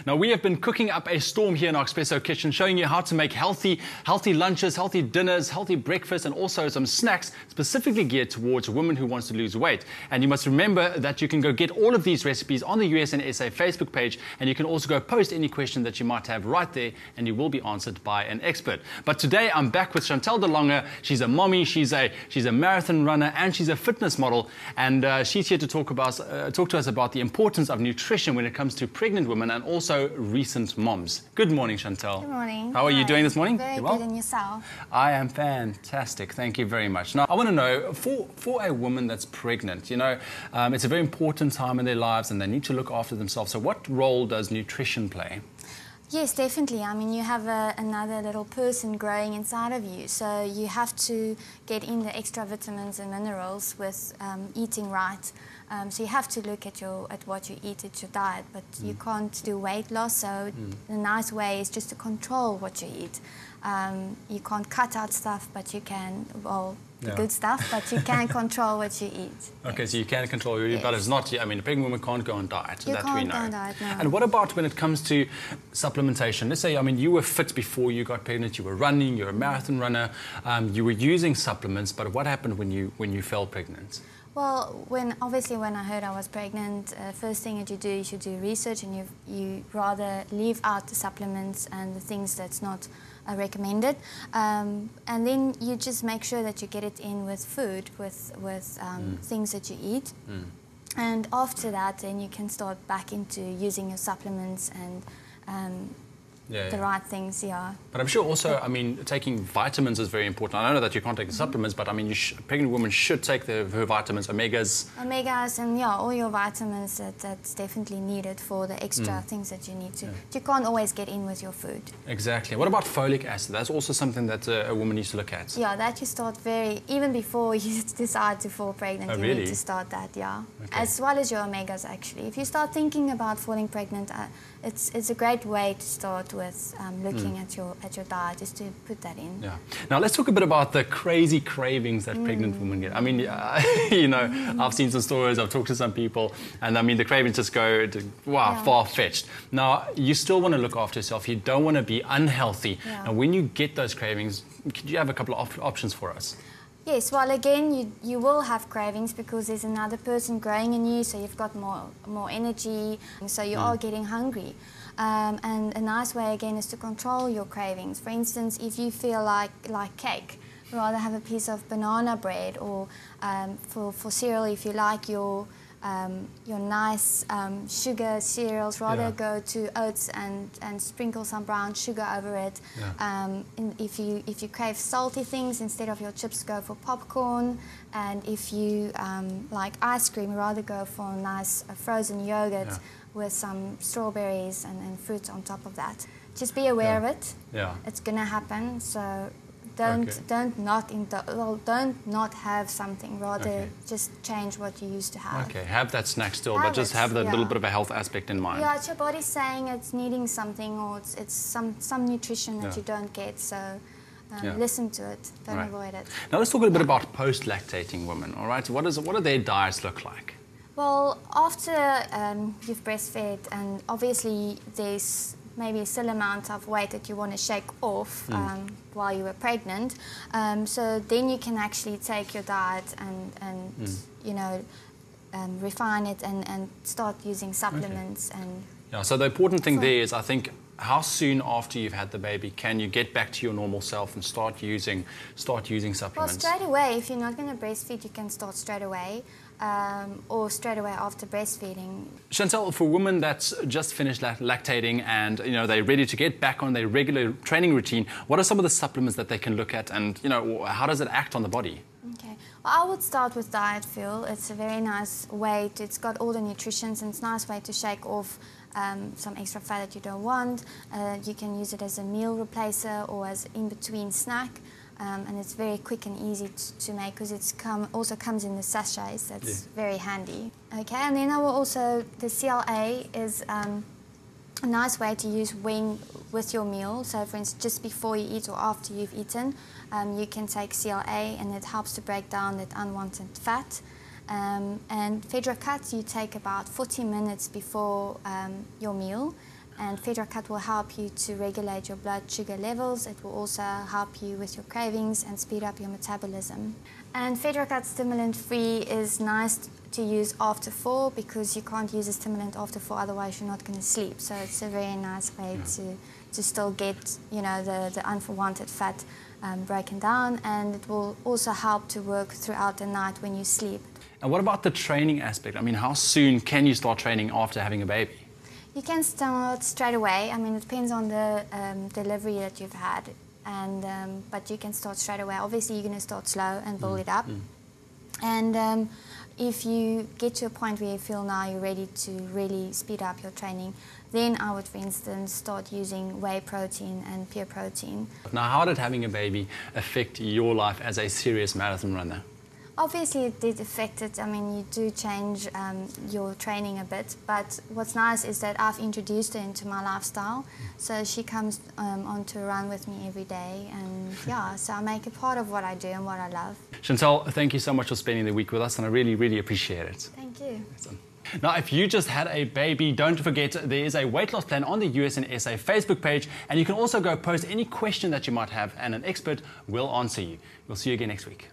Now, we have been cooking up a storm here in our Espresso kitchen, showing you how to make healthy lunches, healthy dinners, healthy breakfasts, and also some snacks specifically geared towards women who wants to lose weight. And you must remember that you can go get all of these recipes on the USN SA Facebook page, and you can also go post any question that you might have right there, and you will be answered by an expert. But today I'm back with Chantel de Lange. She's a mommy, she's a marathon runner, and she's a fitness model, and she's here to talk to us about the importance of nutrition when it comes to pregnant women and also recent moms. Good morning, Chantel. Good morning. How are you doing this morning? Very good, and yourself? I am fantastic. Thank you very much. Now, I want to know, for a woman that's pregnant, you know, it's a very important time in their lives and they need to look after themselves. So what role does nutrition play? Yes, definitely. I mean, you have another little person growing inside of you, so you have to get in the extra vitamins and minerals with eating right. So you have to look at what you eat, at your diet, but you can't do weight loss. So the nice way is just to control what you eat. You can't cut out stuff, but you can, well, the good stuff, but you can control what you eat. Okay, so you can control your eat, but it's not, I mean, a pregnant woman can't go on diet, so you that we know. can't go on diet, no. And what about when it comes to supplementation? Let's say, I mean, you were fit before you got pregnant, you were running, you're a marathon runner, you were using supplements, but what happened when you fell pregnant? Well, obviously when I heard I was pregnant, first thing that you do is you do research, and you rather leave out the supplements and the things that's not recommended, and then you just make sure that you get it in with food, with things that you eat, and after that then you can start back into using your supplements and the right things, But I'm sure also, I mean, taking vitamins is very important. I know that you can't take the supplements, but I mean, a pregnant woman should take her vitamins, omegas. Omegas and all your vitamins that's definitely needed for the extra things that you need to. You can't always get in with your food. Exactly. What about folic acid? That's also something that a woman needs to look at. Yeah, that you start even before you decide to fall pregnant, you need to start that, Okay. As well as your omegas, actually. If you start thinking about falling pregnant, it's a great way to start with looking at your diet, just to put that in. Yeah. Now let's talk a bit about the crazy cravings that pregnant women get. I mean, you know, I've seen some stories, I've talked to some people, and I mean the cravings just go far-fetched. Now you still want to look after yourself. You don't want to be unhealthy. And when you get those cravings, could you have a couple of options for us? Yes, well, again, you will have cravings because there's another person growing in you, so you've got more energy, so you are getting hungry. And a nice way, again, is to control your cravings. For instance, if you feel like cake, rather have a piece of banana bread, or for cereal, if you like your nice sugar cereals, rather go to oats and sprinkle some brown sugar over it. If you crave salty things, instead of your chips, go for popcorn. And if you like ice cream, rather go for a nice frozen yogurt with some strawberries and fruit on top of that. Just be aware of it. It's gonna happen. So don't not have something. Rather, just change what you used to have. Okay, have that snack still, but just have that little bit of a health aspect in mind. Yeah, it's your body saying it's needing something, or it's some nutrition that you don't get. So listen to it. Don't avoid it. Now let's talk a bit about post-lactating women. All right, what do their diets look like? Well, after you've breastfed, and obviously there's maybe still amount of weight that you want to shake off while you were pregnant, so then you can actually take your diet and you know, refine it and start using supplements. And so the important thing there is, I think, how soon after you've had the baby can you get back to your normal self and start using supplements? Well, straight away. If you're not going to breastfeed, you can start straight away, or straight away after breastfeeding. Chantel, for women that's just finished lactating and you know they're ready to get back on their regular training routine, what are some of the supplements that they can look at, and you know, how does it act on the body? Okay, well, I would start with Diet Fuel. It's a very nice way it's got all the nutritions, and it's a nice way to shake off some extra fat that you don't want. You can use it as a meal replacer or as in-between snack. And it's very quick and easy to make because it also comes in the sachets. That's very handy. Okay, and then the CLA is a nice way to use with your meal. So for instance, just before you eat or after you've eaten, you can take CLA, and it helps to break down that unwanted fat. And Fedra Cuts you take about 40 minutes before your meal, And FedraCut will help you to regulate your blood sugar levels. It will also help you with your cravings and speed up your metabolism. And FedraCut stimulant-free is nice to use after 4 because you can't use a stimulant after 4, otherwise you're not going to sleep. So it's a very nice way to still get, you know, the unwanted fat broken down, and it will also help to work throughout the night when you sleep. And what about the training aspect? I mean, how soon can you start training after having a baby? You can start straight away. I mean, it depends on the delivery that you've had, and but you can start straight away. Obviously, you're going to start slow and build it up. And if you get to a point where you feel now you're ready to really speed up your training, then I would, for instance, start using whey protein and pure protein. Now, how did having a baby affect your life as a serious marathon runner? Obviously it did affect it. I mean, you do change your training a bit, but what's nice is that I've introduced her into my lifestyle, so she comes on to run with me every day, and yeah, so I make it part of what I do and what I love. Chantel, thank you so much for spending the week with us, and I really, really appreciate it. Thank you. Awesome. Now, if you just had a baby, don't forget there is a weight loss plan on the USN SA Facebook page, and you can also go post any question that you might have, and an expert will answer you. We'll see you again next week.